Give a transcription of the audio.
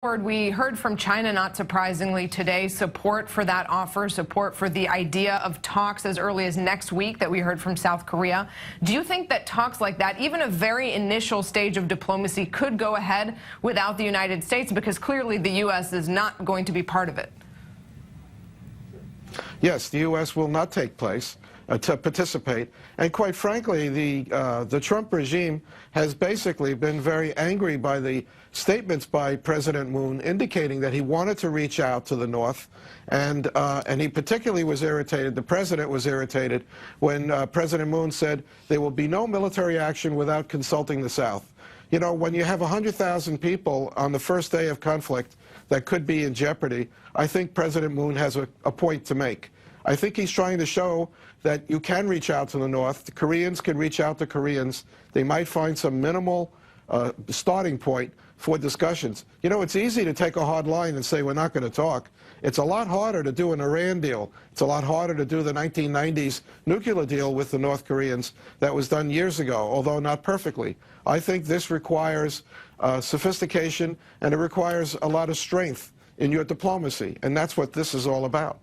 We heard from China, not surprisingly, today, support for that offer, support for the idea of talks as early as next week that we heard from South Korea. Do you think that talks like that, even a very initial stage of diplomacy, could go ahead without the United States? Because clearly the U.S. is not going to be part of it. Yes, the U.S. will not take place to participate. And quite frankly, the Trump regime has basically been very angry by the statements by President Moon indicating that he wanted to reach out to the North. And he particularly was irritated, the president was irritated, when President Moon said there will be no military action without consulting the South. You know, when you have 100,000 people on the first day of conflict that could be in jeopardy, I think President Moon has a point to make. I think he's trying to show that you can reach out to the North. The Koreans can reach out to Koreans. They might find some minimal starting point for discussions. You know, it's easy to take a hard line and say we're not going to talk. It's a lot harder to do an Iran deal. It's a lot harder to do the 1990s nuclear deal with the North Koreans that was done years ago, although not perfectly. I think this requires sophistication, and it requires a lot of strength in your diplomacy, and that's what this is all about.